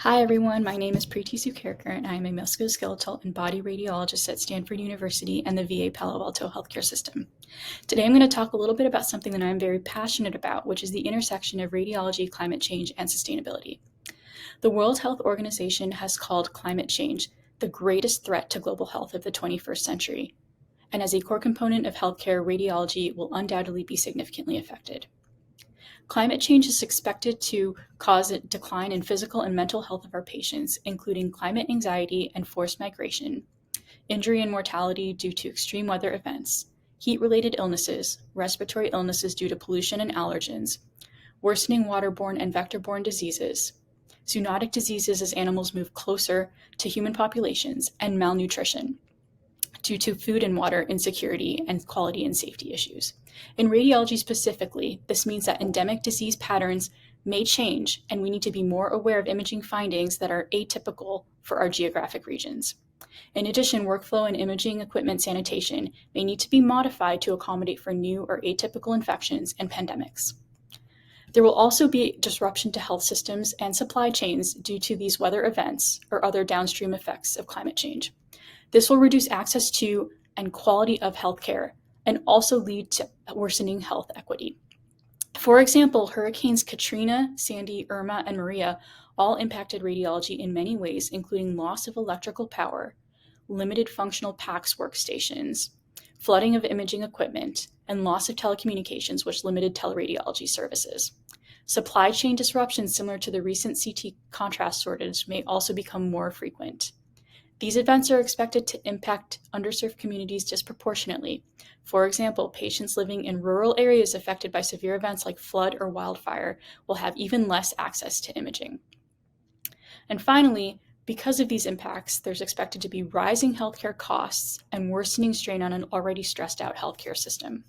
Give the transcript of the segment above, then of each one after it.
Hi everyone, my name is Preeti Sukerkar and I am a musculoskeletal and body radiologist at Stanford University and the VA Palo Alto healthcare system. Today I'm going to talk a little bit about something that I'm very passionate about, which is the intersection of radiology, climate change, and sustainability. The World Health Organization has called climate change the greatest threat to global health of the 21st century, and as a core component of healthcare, radiology will undoubtedly be significantly affected. Climate change is expected to cause a decline in physical and mental health of our patients, including climate anxiety and forced migration, injury and mortality due to extreme weather events, heat-related illnesses, respiratory illnesses due to pollution and allergens, worsening waterborne and vector-borne diseases, zoonotic diseases as animals move closer to human populations, and malnutrition due to food and water insecurity and quality and safety issues. In radiology specifically, this means that endemic disease patterns may change, and we need to be more aware of imaging findings that are atypical for our geographic regions. In addition, workflow and imaging equipment sanitation may need to be modified to accommodate for new or atypical infections and pandemics. There will also be disruption to health systems and supply chains due to these weather events or other downstream effects of climate change. This will reduce access to and quality of healthcare and also lead to worsening health equity. For example, Hurricanes Katrina, Sandy, Irma, and Maria all impacted radiology in many ways, including loss of electrical power, limited functional PACS workstations, flooding of imaging equipment, and loss of telecommunications, which limited teleradiology services. Supply chain disruptions similar to the recent CT contrast shortage may also become more frequent. These events are expected to impact underserved communities disproportionately. For example, patients living in rural areas affected by severe events like flood or wildfire will have even less access to imaging. And finally, because of these impacts, there's expected to be rising healthcare costs and worsening strain on an already stressed out healthcare system.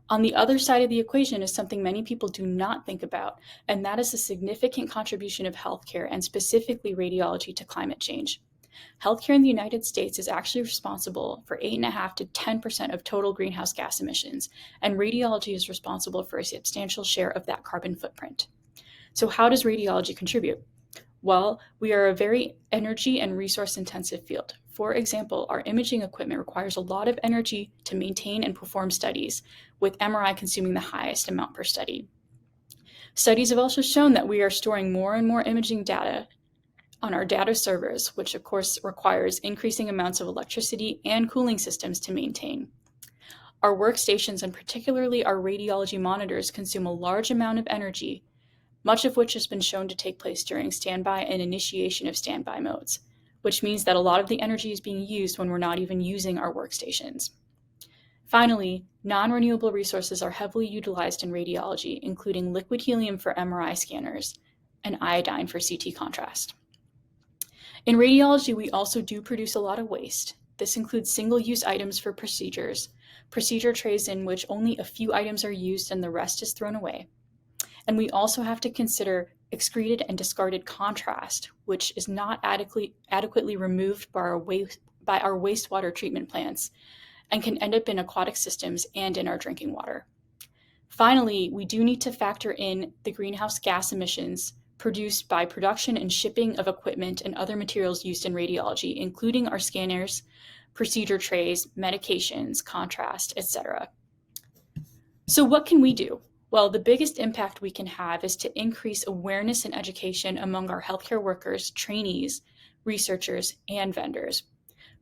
On the other side of the equation is something many people do not think about, and that is the significant contribution of healthcare and specifically radiology to climate change. Healthcare in the United States is actually responsible for 8.5% to 10% of total greenhouse gas emissions, and radiology is responsible for a substantial share of that carbon footprint. So how does radiology contribute? Well, we are a very energy and resource intensive field. For example, our imaging equipment requires a lot of energy to maintain and perform studies, with MRI consuming the highest amount per study. Studies have also shown that we are storing more and more imaging data on our data servers, which of course requires increasing amounts of electricity and cooling systems to maintain. Our workstations, and particularly our radiology monitors, consume a large amount of energy, much of which has been shown to take place during standby and initiation of standby modes, which means that a lot of the energy is being used when we're not even using our workstations. Finally, non-renewable resources are heavily utilized in radiology, including liquid helium for MRI scanners and iodine for CT contrast. In radiology, we also do produce a lot of waste. This includes single-use items for procedures, procedure trays in which only a few items are used and the rest is thrown away. And we also have to consider excreted and discarded contrast, which is not adequately removed by our wastewater treatment plants and can end up in aquatic systems and in our drinking water. Finally, we do need to factor in the greenhouse gas emissions produced by production and shipping of equipment and other materials used in radiology, including our scanners, procedure trays, medications, contrast, etc. So what can we do? Well, the biggest impact we can have is to increase awareness and education among our healthcare workers, trainees, researchers, and vendors.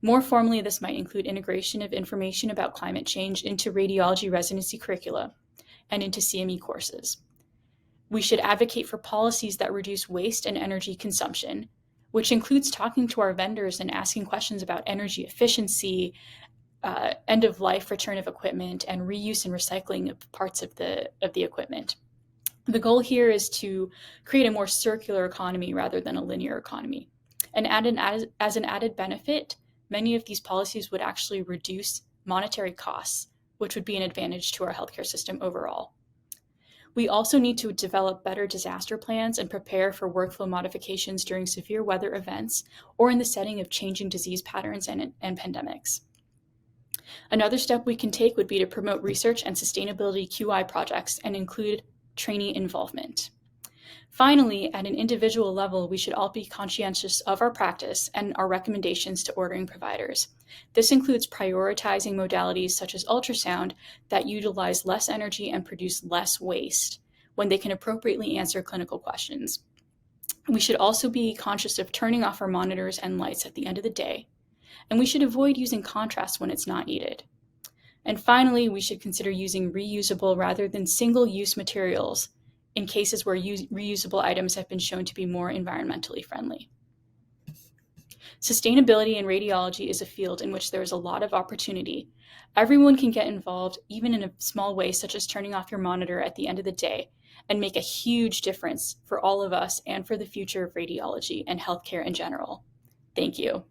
More formally, this might include integration of information about climate change into radiology residency curricula and into CME courses. We should advocate for policies that reduce waste and energy consumption, which includes talking to our vendors and asking questions about energy efficiency, end-of-life return of equipment, and reuse and recycling of parts of the equipment. The goal here is to create a more circular economy rather than a linear economy. And as an added benefit, many of these policies would actually reduce monetary costs, which would be an advantage to our healthcare system overall. We also need to develop better disaster plans and prepare for workflow modifications during severe weather events or in the setting of changing disease patterns and pandemics. Another step we can take would be to promote research and sustainability QI projects and include trainee involvement. Finally, at an individual level, we should all be conscientious of our practice and our recommendations to ordering providers. This includes prioritizing modalities such as ultrasound that utilize less energy and produce less waste when they can appropriately answer clinical questions. We should also be conscious of turning off our monitors and lights at the end of the day, and we should avoid using contrast when it's not needed. And finally, we should consider using reusable rather than single-use materials in cases where reusable items have been shown to be more environmentally friendly. Sustainability in radiology is a field in which there is a lot of opportunity. Everyone can get involved, even in a small way, such as turning off your monitor at the end of the day, and make a huge difference for all of us and for the future of radiology and healthcare in general. Thank you.